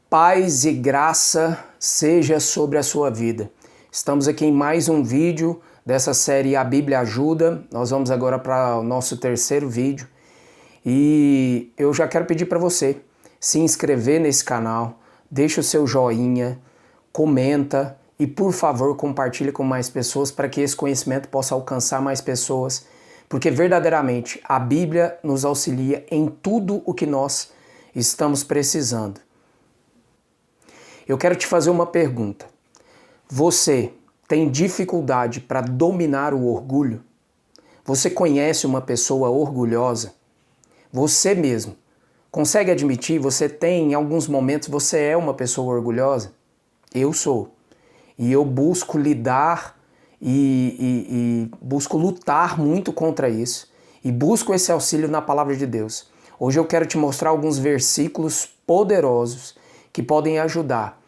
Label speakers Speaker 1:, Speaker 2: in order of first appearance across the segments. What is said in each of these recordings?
Speaker 1: Paz e graça seja sobre a sua vida. Estamos aqui em mais um vídeo dessa série A Bíblia Ajuda. Nós vamos agora para o nosso terceiro vídeo. E eu já quero pedir para você se inscrever nesse canal, deixa o seu joinha, comenta e por favor compartilhe com mais pessoas para que esse conhecimento possa alcançar mais pessoas, porque verdadeiramente a Bíblia nos auxilia em tudo o que nós estamos precisando. Eu quero te fazer uma pergunta. Você tem dificuldade para dominar o orgulho? Você conhece uma pessoa orgulhosa? Você mesmo consegue admitir, você tem, em alguns momentos, você é uma pessoa orgulhosa? Eu sou. E eu busco lidar e busco lutar muito contra isso. E busco esse auxílio na palavra de Deus. Hoje eu quero te mostrar alguns versículos poderosos que podem ajudar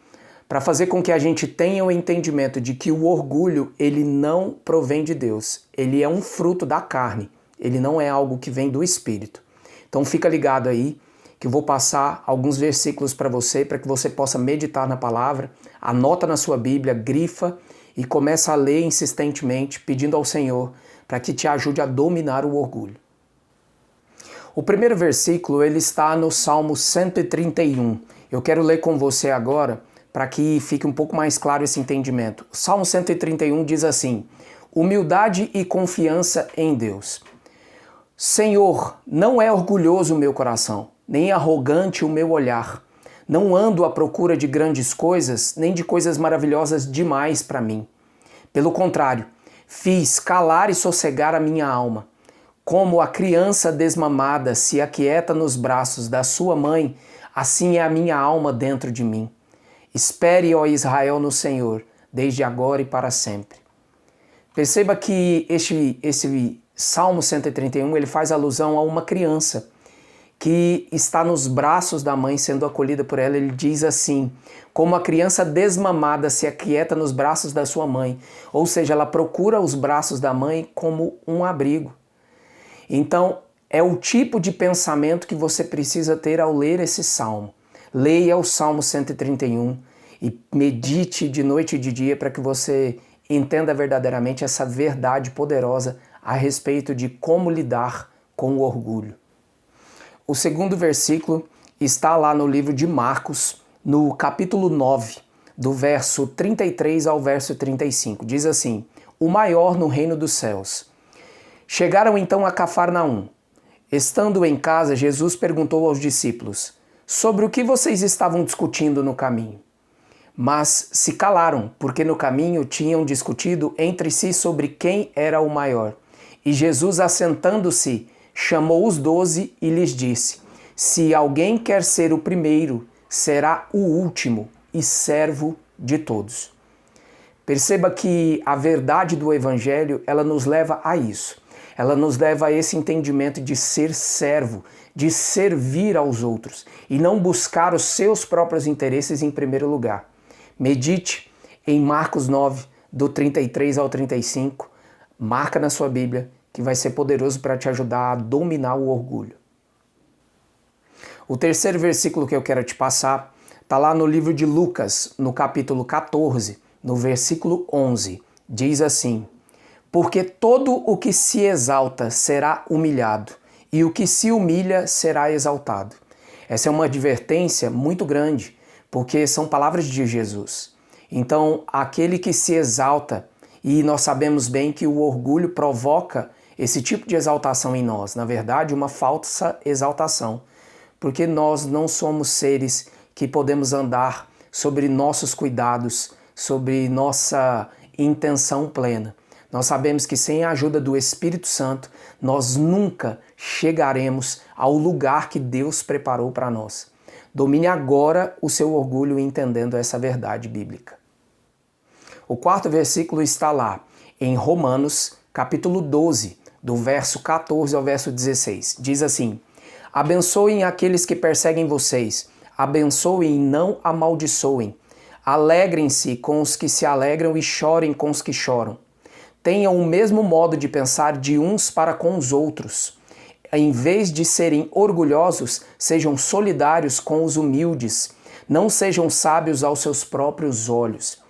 Speaker 1: para fazer com que a gente tenha o entendimento de que o orgulho, ele não provém de Deus. Ele é um fruto da carne. Ele não é algo que vem do Espírito. Então fica ligado aí, que eu vou passar alguns versículos para você que possa meditar na palavra, anota na sua Bíblia, grifa e começa a ler insistentemente, pedindo ao Senhor para que te ajude a dominar o orgulho. O primeiro versículo, ele está no Salmo 131. Eu quero ler com você agora, para que fique um pouco mais claro esse entendimento. O Salmo 131 diz assim: humildade e confiança em Deus. Senhor, não é orgulhoso o meu coração, nem arrogante o meu olhar. Não ando à procura de grandes coisas, nem de coisas maravilhosas demais para mim. Pelo contrário, fiz calar e sossegar a minha alma. Como a criança desmamada se aquieta nos braços da sua mãe, assim é a minha alma dentro de mim. Espere, ó Israel, no Senhor, desde agora e para sempre. Perceba que esse Salmo 131 ele faz alusão a uma criança que está nos braços da mãe sendo acolhida por ela. Ele diz assim: como a criança desmamada se aquieta nos braços da sua mãe. Ou seja, ela procura os braços da mãe como um abrigo. Então, é o tipo de pensamento que você precisa ter ao ler esse salmo. Leia o Salmo 131 e medite de noite e de dia para que você entenda verdadeiramente essa verdade poderosa a respeito de como lidar com o orgulho. O segundo versículo está lá no livro de Marcos, no capítulo 9, do verso 33 ao verso 35. Diz assim: o maior no reino dos céus. Chegaram então a Cafarnaum. Estando em casa, Jesus perguntou aos discípulos: sobre o que vocês estavam discutindo no caminho? Mas se calaram, porque no caminho tinham discutido entre si sobre quem era o maior. E Jesus, assentando-se, chamou os 12 e lhes disse: se alguém quer ser o primeiro, será o último e servo de todos. Perceba que a verdade do Evangelho, ela nos leva a isso. Ela nos leva a esse entendimento de ser servo, de servir aos outros e não buscar os seus próprios interesses em primeiro lugar. Medite em Marcos 9, do 33 ao 35. Marca na sua Bíblia, que vai ser poderoso para te ajudar a dominar o orgulho. O terceiro versículo que eu quero te passar está lá no livro de Lucas, no capítulo 14, no versículo 11. Diz assim: porque todo o que se exalta será humilhado, e o que se humilha será exaltado. Essa é uma advertência muito grande, porque são palavras de Jesus. Então, aquele que se exalta, e nós sabemos bem que o orgulho provoca esse tipo de exaltação em nós, na verdade, uma falsa exaltação, porque nós não somos seres que podemos andar sobre nossos cuidados, sobre nossa intenção plena. Nós sabemos que sem a ajuda do Espírito Santo, nós nunca chegaremos ao lugar que Deus preparou para nós. Domine agora o seu orgulho entendendo essa verdade bíblica. O quarto versículo está lá, em Romanos, capítulo 12, do verso 14 ao verso 16. Diz assim: abençoem aqueles que perseguem vocês, abençoem e não amaldiçoem. Alegrem-se com os que se alegram e chorem com os que choram. Tenham o mesmo modo de pensar de uns para com os outros. Em vez de serem orgulhosos, sejam solidários com os humildes. Não sejam sábios aos seus próprios olhos.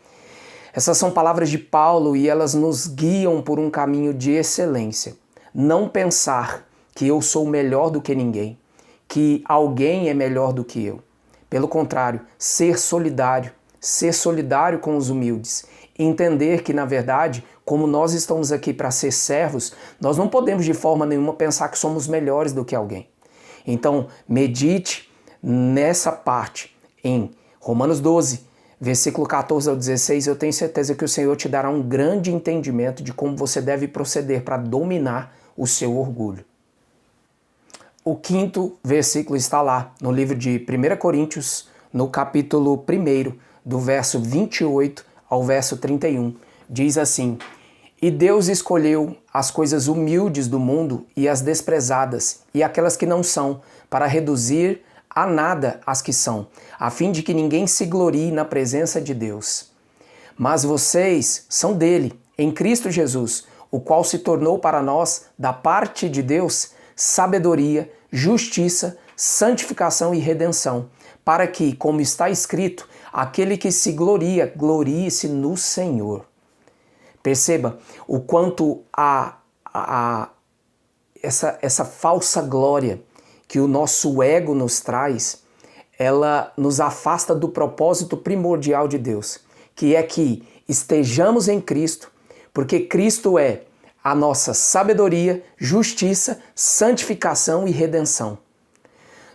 Speaker 1: Essas são palavras de Paulo e elas nos guiam por um caminho de excelência. Não pensar que eu sou melhor do que ninguém, que alguém é melhor do que eu. Pelo contrário, ser solidário com os humildes. Entender que, na verdade, como nós estamos aqui para ser servos, nós não podemos de forma nenhuma pensar que somos melhores do que alguém. Então, medite nessa parte em Romanos 12, versículo 14 ao 16, eu tenho certeza que o Senhor te dará um grande entendimento de como você deve proceder para dominar o seu orgulho. O quinto versículo está lá no livro de 1 Coríntios, no capítulo 1, do verso 28 ao verso 31. Diz assim: E Deus escolheu as coisas humildes do mundo e as desprezadas, e aquelas que não são, para reduzir a nada as que são, a fim de que ninguém se glorie na presença de Deus. Mas vocês são dele, em Cristo Jesus, o qual se tornou para nós, da parte de Deus, sabedoria, justiça, santificação e redenção, para que, como está escrito, aquele que se gloria, glorie-se no Senhor. Perceba o quanto essa falsa glória que o nosso ego nos traz, ela nos afasta do propósito primordial de Deus, que é que estejamos em Cristo, porque Cristo é a nossa sabedoria, justiça, santificação e redenção.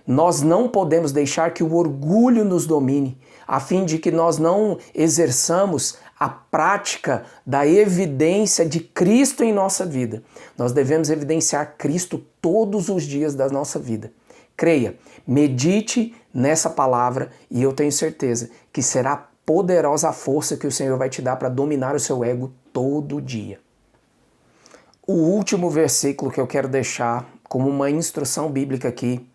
Speaker 1: Nós não podemos deixar que o orgulho nos domine, a fim de que nós não exerçamos a prática da evidência de Cristo em nossa vida. Nós devemos evidenciar Cristo todos os dias da nossa vida. Creia, medite nessa palavra e eu tenho certeza que será poderosa a força que o Senhor vai te dar para dominar o seu ego todo dia. O último versículo que eu quero deixar como uma instrução bíblica aqui,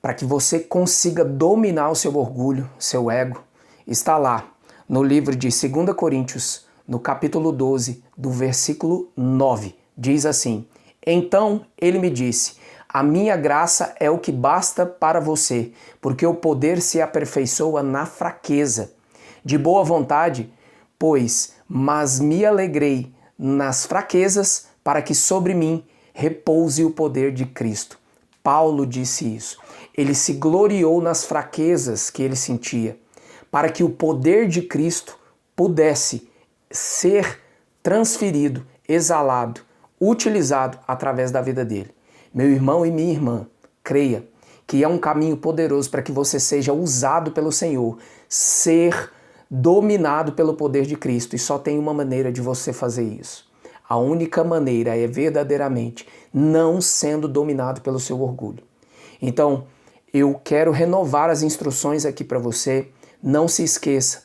Speaker 1: para que você consiga dominar o seu orgulho, seu ego, está lá no livro de 2 Coríntios, no capítulo 12, do versículo 9. Diz assim: Então ele me disse: A minha graça é o que basta para você, porque o poder se aperfeiçoa na fraqueza. De boa vontade, pois, mas me alegrei nas fraquezas, para que sobre mim repouse o poder de Cristo. Paulo disse isso. Ele se gloriou nas fraquezas que ele sentia, para que o poder de Cristo pudesse ser transferido, exalado, utilizado através da vida dele. Meu irmão e minha irmã, creia que é um caminho poderoso para que você seja usado pelo Senhor, ser dominado pelo poder de Cristo, e só tem uma maneira de você fazer isso. A única maneira é verdadeiramente não sendo dominado pelo seu orgulho. Então, eu quero renovar as instruções aqui para você. Não se esqueça,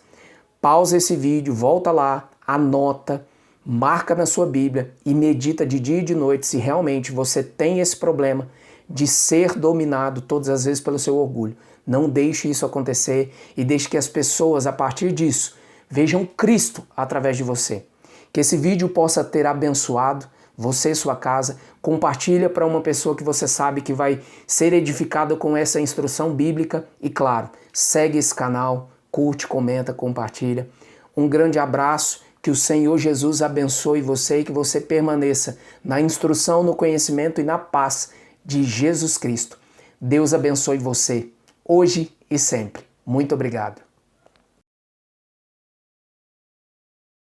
Speaker 1: pausa esse vídeo, volta lá, anota, marca na sua Bíblia e medita de dia e de noite se realmente você tem esse problema de ser dominado todas as vezes pelo seu orgulho. Não deixe isso acontecer e deixe que as pessoas, a partir disso, vejam Cristo através de você. Que esse vídeo possa ter abençoado você e sua casa. Compartilha para uma pessoa que você sabe que vai ser edificada com essa instrução bíblica. E claro, segue esse canal, curte, comenta, compartilha. Um grande abraço, que o Senhor Jesus abençoe você e que você permaneça na instrução, no conhecimento e na paz de Jesus Cristo. Deus abençoe você, hoje e sempre. Muito obrigado.